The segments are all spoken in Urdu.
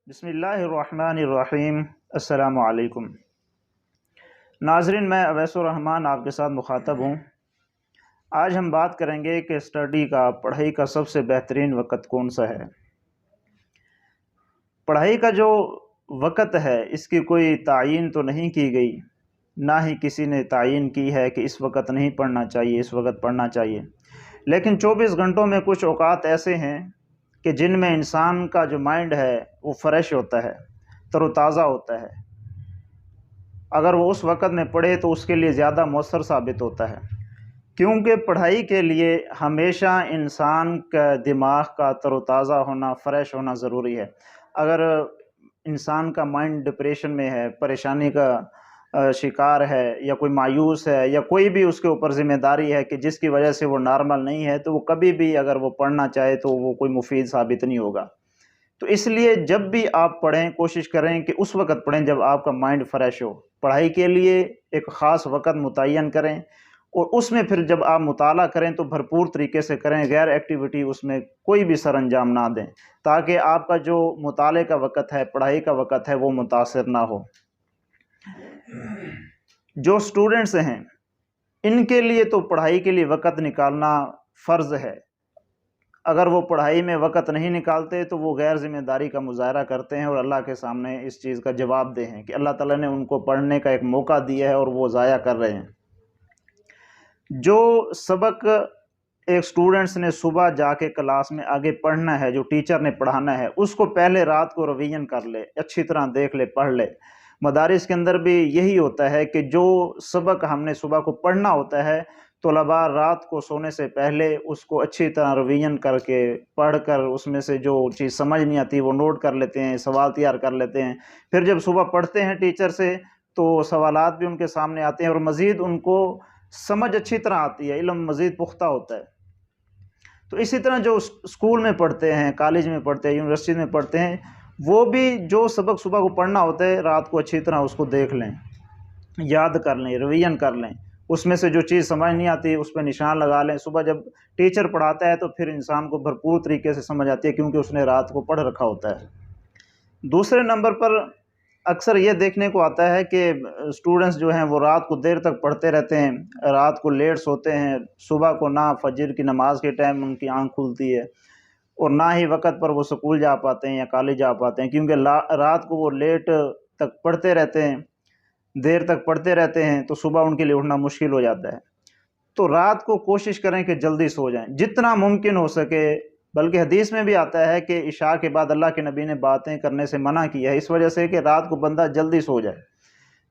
بسم اللہ الرحمن الرحیم۔ السلام علیکم ناظرین، میں اویس الرحمان آپ کے ساتھ مخاطب ہوں۔ آج ہم بات کریں گے کہ اسٹڈی کا، پڑھائی کا سب سے بہترین وقت کون سا ہے۔ پڑھائی کا جو وقت ہے اس کی کوئی تعین تو نہیں کی گئی، نہ ہی کسی نے تعین کی ہے کہ اس وقت نہیں پڑھنا چاہیے، اس وقت پڑھنا چاہیے۔ لیکن 24 گھنٹوں میں کچھ اوقات ایسے ہیں کہ جن میں انسان کا جو مائنڈ ہے وہ فریش ہوتا ہے، تر و تازہ ہوتا ہے۔ اگر وہ اس وقت میں پڑھے تو اس کے لیے زیادہ مؤثر ثابت ہوتا ہے، کیونکہ پڑھائی کے لیے ہمیشہ انسان کا دماغ کا تر و تازہ ہونا، فریش ہونا ضروری ہے۔ اگر انسان کا مائنڈ ڈپریشن میں ہے، پریشانی کا شکار ہے، یا کوئی مایوس ہے، یا کوئی بھی اس کے اوپر ذمہ داری ہے کہ جس کی وجہ سے وہ نارمل نہیں ہے، تو وہ کبھی بھی اگر وہ پڑھنا چاہے تو وہ کوئی مفید ثابت نہیں ہوگا۔ تو اس لیے جب بھی آپ پڑھیں کوشش کریں کہ اس وقت پڑھیں جب آپ کا مائنڈ فریش ہو۔ پڑھائی کے لیے ایک خاص وقت متعین کریں، اور اس میں پھر جب آپ مطالعہ کریں تو بھرپور طریقے سے کریں، غیر ایکٹیویٹی اس میں کوئی بھی سر انجام نہ دیں، تاکہ آپ کا جو مطالعے کا وقت ہے، پڑھائی کا وقت ہے، وہ متاثر نہ ہو۔ جو سٹوڈنٹس ہیں ان کے لیے تو پڑھائی کے لیے وقت نکالنا فرض ہے۔ اگر وہ پڑھائی میں وقت نہیں نکالتے تو وہ غیر ذمہ داری کا مظاہرہ کرتے ہیں، اور اللہ کے سامنے اس چیز کا جواب دہ ہیں کہ اللہ تعالیٰ نے ان کو پڑھنے کا ایک موقع دیا ہے اور وہ ضائع کر رہے ہیں۔ جو سبق ایک سٹوڈنٹس نے صبح جا کے کلاس میں آگے پڑھنا ہے، جو ٹیچر نے پڑھانا ہے، اس کو پہلے رات کو ریویژن کر لے، اچھی طرح دیکھ لے، پڑھ لے۔ مدارس کے اندر بھی یہی ہوتا ہے کہ جو سبق ہم نے صبح کو پڑھنا ہوتا ہے، طلباء رات کو سونے سے پہلے اس کو اچھی طرح ریویژن کر کے پڑھ کر اس میں سے جو چیز سمجھ نہیں آتی وہ نوٹ کر لیتے ہیں، سوال تیار کر لیتے ہیں۔ پھر جب صبح پڑھتے ہیں ٹیچر سے تو سوالات بھی ان کے سامنے آتے ہیں، اور مزید ان کو سمجھ اچھی طرح آتی ہے، علم مزید پختہ ہوتا ہے۔ تو اسی طرح جو اسکول میں پڑھتے ہیں، کالج میں پڑھتے ہیں، یونیورسٹی میں پڑھتے ہیں، وہ بھی جو سبق صبح کو پڑھنا ہوتا ہے رات کو اچھی طرح اس کو دیکھ لیں، یاد کر لیں، ریویژن کر لیں۔ اس میں سے جو چیز سمجھ نہیں آتی اس پہ نشان لگا لیں۔ صبح جب ٹیچر پڑھاتا ہے تو پھر انسان کو بھرپور طریقے سے سمجھ آتی ہے، کیونکہ اس نے رات کو پڑھ رکھا ہوتا ہے۔ دوسرے نمبر پر اکثر یہ دیکھنے کو آتا ہے کہ اسٹوڈنٹس جو ہیں وہ رات کو دیر تک پڑھتے رہتے ہیں، رات کو لیٹ سوتے ہیں، صبح کو نہ فجر کی نماز کے ٹائم ان کی آنکھ کھلتی ہے، اور نہ ہی وقت پر وہ سکول جا پاتے ہیں یا کالج جا پاتے ہیں، کیونکہ رات کو وہ لیٹ تک پڑھتے رہتے ہیں، دیر تک پڑھتے رہتے ہیں، تو صبح ان کے لیے اٹھنا مشکل ہو جاتا ہے۔ تو رات کو کوشش کریں کہ جلدی سو جائیں جتنا ممکن ہو سکے، بلکہ حدیث میں بھی آتا ہے کہ عشاء کے بعد اللہ کے نبی نے باتیں کرنے سے منع کیا ہے، اس وجہ سے کہ رات کو بندہ جلدی سو جائے،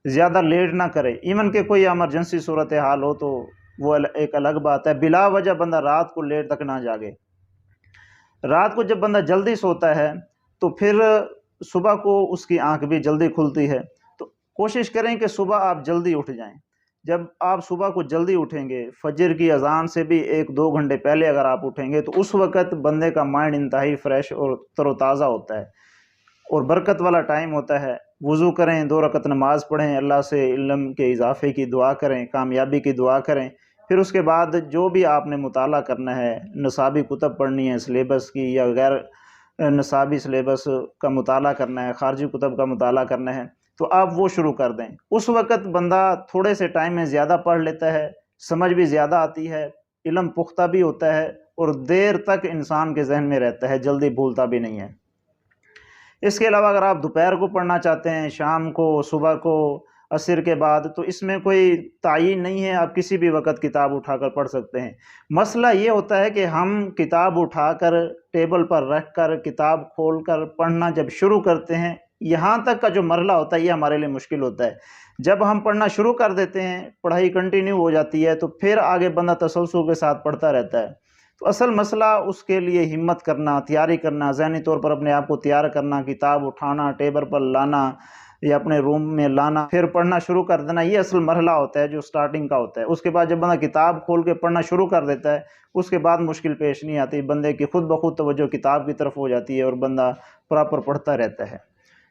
زیادہ لیٹ نہ کرے۔ ایون کہ کوئی ایمرجنسی صورتحال ہو تو وہ ایک الگ بات ہے، بلا وجہ بندہ رات کو لیٹ تک نہ جاگے۔ رات کو جب بندہ جلدی سوتا ہے تو پھر صبح کو اس کی آنکھ بھی جلدی کھلتی ہے۔ تو کوشش کریں کہ صبح آپ جلدی اٹھ جائیں۔ جب آپ صبح کو جلدی اٹھیں گے، فجر کی اذان سے بھی 1-2 گھنٹے پہلے اگر آپ اٹھیں گے، تو اس وقت بندے کا مائنڈ انتہائی فریش اور تر و تازہ ہوتا ہے، اور برکت والا ٹائم ہوتا ہے۔ وضو کریں، 2 رکعت نماز پڑھیں، اللہ سے علم کے اضافے کی دعا کریں، کامیابی کی دعا کریں۔ پھر اس کے بعد جو بھی آپ نے مطالعہ کرنا ہے، نصابی کتب پڑھنی ہے سلیبس کی، یا غیر نصابی سلیبس کا مطالعہ کرنا ہے، خارجی کتب کا مطالعہ کرنا ہے، تو آپ وہ شروع کر دیں۔ اس وقت بندہ تھوڑے سے ٹائم میں زیادہ پڑھ لیتا ہے، سمجھ بھی زیادہ آتی ہے، علم پختہ بھی ہوتا ہے، اور دیر تک انسان کے ذہن میں رہتا ہے، جلدی بھولتا بھی نہیں ہے۔ اس کے علاوہ اگر آپ دوپہر کو پڑھنا چاہتے ہیں، شام کو، صبح کو، عصر کے بعد، تو اس میں کوئی تعین نہیں ہے، آپ کسی بھی وقت کتاب اٹھا کر پڑھ سکتے ہیں۔ مسئلہ یہ ہوتا ہے کہ ہم کتاب اٹھا کر ٹیبل پر رکھ کر کتاب کھول کر پڑھنا جب شروع کرتے ہیں، یہاں تک کا جو مرحلہ ہوتا ہے یہ ہمارے لیے مشکل ہوتا ہے۔ جب ہم پڑھنا شروع کر دیتے ہیں، پڑھائی کنٹینیو ہو جاتی ہے، تو پھر آگے بندہ تسلسل کے ساتھ پڑھتا رہتا ہے۔ تو اصل مسئلہ اس کے لیے ہمت کرنا، تیاری کرنا، ذہنی طور پر اپنے آپ کو تیار کرنا، کتاب اٹھانا، ٹیبل پر لانا یا اپنے روم میں لانا، پھر پڑھنا شروع کر دینا، یہ اصل مرحلہ ہوتا ہے جو سٹارٹنگ کا ہوتا ہے۔ اس کے بعد جب بندہ کتاب کھول کے پڑھنا شروع کر دیتا ہے، اس کے بعد مشکل پیش نہیں آتی، بندے کی خود بخود توجہ کتاب کی طرف ہو جاتی ہے، اور بندہ پراپر پڑھتا رہتا ہے۔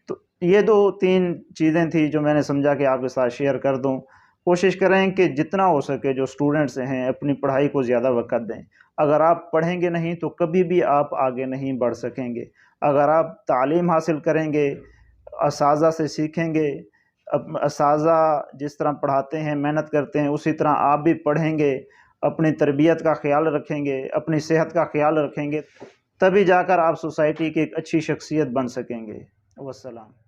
تو یہ 2-3 چیزیں تھیں جو میں نے سمجھا کہ آپ کے ساتھ شیئر کر دوں۔ کوشش کریں کہ جتنا ہو سکے جو سٹوڈنٹس ہیں اپنی پڑھائی کو زیادہ وقت دیں۔ اگر آپ پڑھیں گے نہیں تو کبھی بھی آپ آگے نہیں بڑھ سکیں گے۔ اگر آپ تعلیم حاصل کریں گے، اساتذہ سے سیکھیں گے، اساتذہ جس طرح پڑھاتے ہیں، محنت کرتے ہیں، اسی طرح آپ بھی پڑھیں گے، اپنی تربیت کا خیال رکھیں گے، اپنی صحت کا خیال رکھیں گے، تبھی جا کر آپ سوسائٹی کی ایک اچھی شخصیت بن سکیں گے۔ والسلام۔